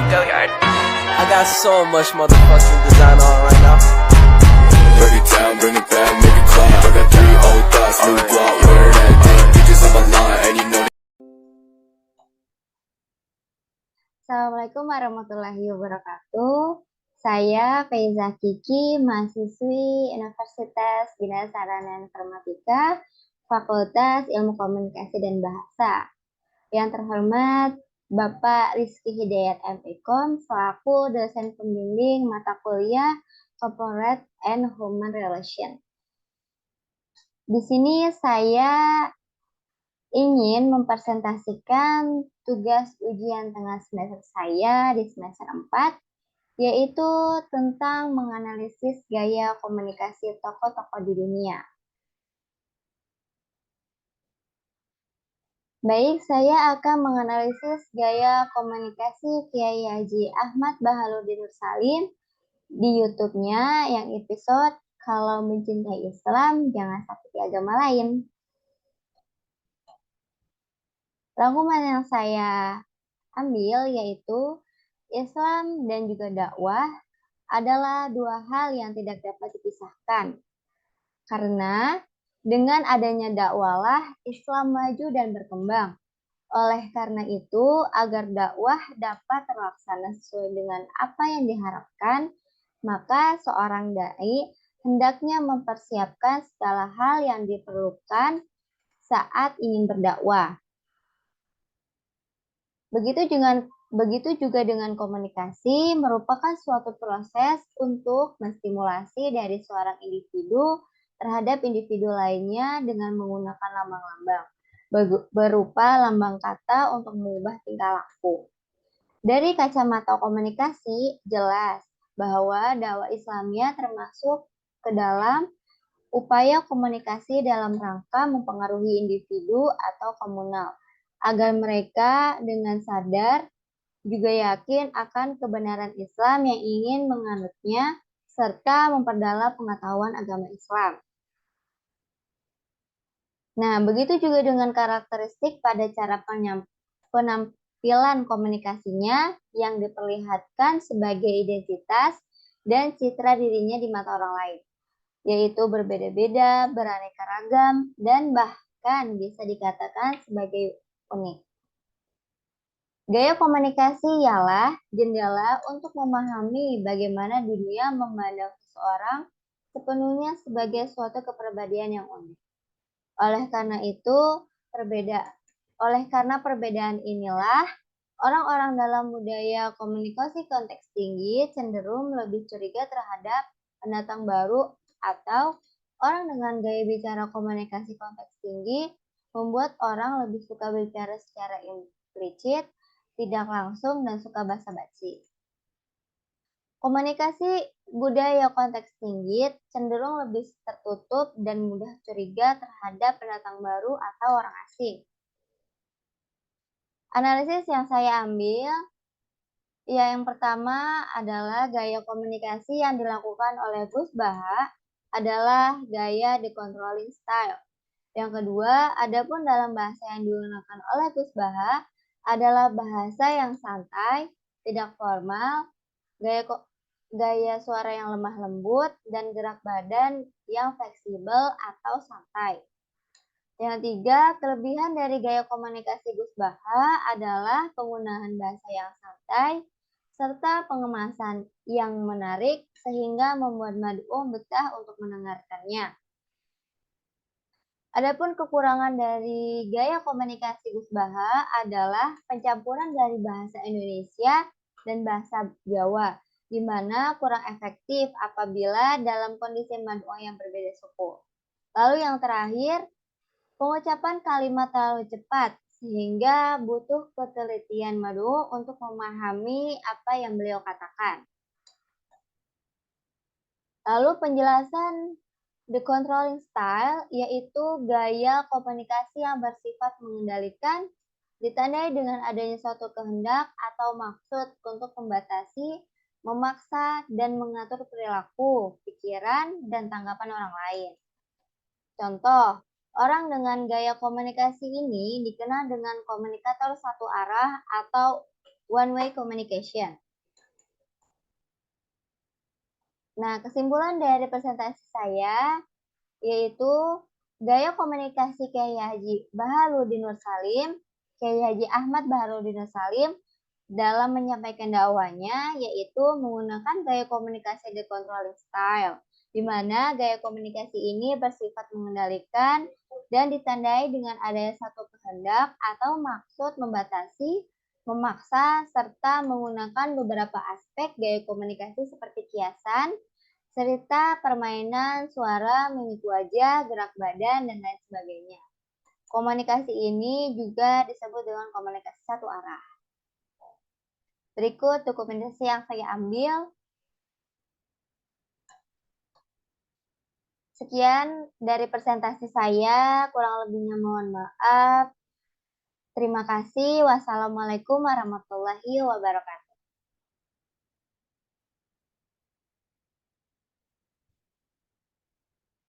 Go yard. I got so much motherfucking design on right now. Break it down, bring it back, make it clap. I got 3 old thoughts, new guap, wear that thing. Bitches on my line, and you know. Assalamualaikum warahmatullahi wabarakatuh. Saya Faiza Kiki, mahasiswi Universitas Bina Sarana Informatika, Fakultas Ilmu Komunikasi dan Bahasa. Yang terhormat Bapak Rizky Hidayat M.Ecom selaku dosen pembimbing mata kuliah Corporate and Human Relations. Di sini saya ingin mempresentasikan tugas ujian tengah semester saya di semester 4, yaitu tentang menganalisis gaya komunikasi tokoh-tokoh di dunia. Baik, saya akan menganalisis gaya komunikasi Kiai Haji Ahmad Bahaluddin Nursalim di YouTube-nya yang episode Kalau Mencintai Islam Jangan Sakiti Agama Lain. Rangkuman yang saya ambil yaitu Islam dan juga dakwah adalah dua hal yang tidak dapat dipisahkan. Karena dengan adanya dakwalah Islam maju dan berkembang. Oleh karena itu, agar dakwah dapat terlaksana sesuai dengan apa yang diharapkan, maka seorang dai hendaknya mempersiapkan segala hal yang diperlukan saat ingin berdakwah. Begitu juga dengan komunikasi merupakan suatu proses untuk menstimulasi dari seorang individu terhadap individu lainnya dengan menggunakan lambang-lambang berupa lambang kata untuk mengubah tingkah laku. Dari kacamata komunikasi, jelas bahwa dakwah Islamiyah termasuk ke dalam upaya komunikasi dalam rangka mempengaruhi individu atau komunal, agar mereka dengan sadar juga yakin akan kebenaran Islam yang ingin menganutnya, serta memperdalam pengetahuan agama Islam. Nah, begitu juga dengan karakteristik pada cara penampilan komunikasinya yang diperlihatkan sebagai identitas dan citra dirinya di mata orang lain, yaitu berbeda-beda, beraneka ragam, dan bahkan bisa dikatakan sebagai unik. Gaya komunikasi ialah jendela untuk memahami bagaimana dunia memandang seseorang sepenuhnya sebagai suatu kepribadian yang unik. Oleh karena perbedaan inilah, orang-orang dalam budaya komunikasi konteks tinggi cenderung lebih curiga terhadap pendatang baru atau orang dengan gaya bicara komunikasi konteks tinggi membuat orang lebih suka bicara secara implisit, tidak langsung, dan suka basa-basi. Komunikasi budaya konteks tinggi cenderung lebih tertutup dan mudah curiga terhadap pendatang baru atau orang asing. Analisis yang saya ambil, yang pertama adalah gaya komunikasi yang dilakukan oleh Gus Baha adalah gaya the controlling style. Yang kedua, adapun dalam bahasa yang digunakan oleh Gus Baha adalah bahasa yang santai, tidak formal, gaya suara yang lemah lembut, dan gerak badan yang fleksibel atau santai. Yang tiga, kelebihan dari gaya komunikasi Gus Baha adalah penggunaan bahasa yang santai, serta pengemasan yang menarik sehingga membuat mad'u betah untuk mendengarkannya. Adapun kekurangan dari gaya komunikasi Gus Baha adalah pencampuran dari bahasa Indonesia dan bahasa Jawa, di mana kurang efektif apabila dalam kondisi mad'u yang berbeda suku. Lalu yang terakhir, pengucapan kalimat terlalu cepat, sehingga butuh ketelitian mad'u untuk memahami apa yang beliau katakan. Lalu penjelasan the controlling style, yaitu gaya komunikasi yang bersifat mengendalikan, ditandai dengan adanya suatu kehendak atau maksud untuk membatasi, memaksa, dan mengatur perilaku, pikiran, dan tanggapan orang lain. Contoh, orang dengan gaya komunikasi ini dikenal dengan komunikator satu arah atau one-way communication. Nah, kesimpulan dari presentasi saya yaitu gaya komunikasi Kiai Haji Baharudin Nur Salim, Kiai Haji Ahmad Baharudin Nur Salim dalam menyampaikan dakwahnya yaitu menggunakan gaya komunikasi the controlling style, di mana gaya komunikasi ini bersifat mengendalikan dan ditandai dengan adanya satu kehendak atau maksud membatasi, memaksa, serta menggunakan beberapa aspek gaya komunikasi seperti kiasan, serta permainan suara, mimik wajah, gerak badan, dan lain sebagainya. Komunikasi ini juga disebut dengan komunikasi satu arah. Berikut dokumentasi yang saya ambil. Sekian dari presentasi saya, kurang lebihnya mohon maaf. Terima kasih. Wassalamualaikum warahmatullahi wabarakatuh.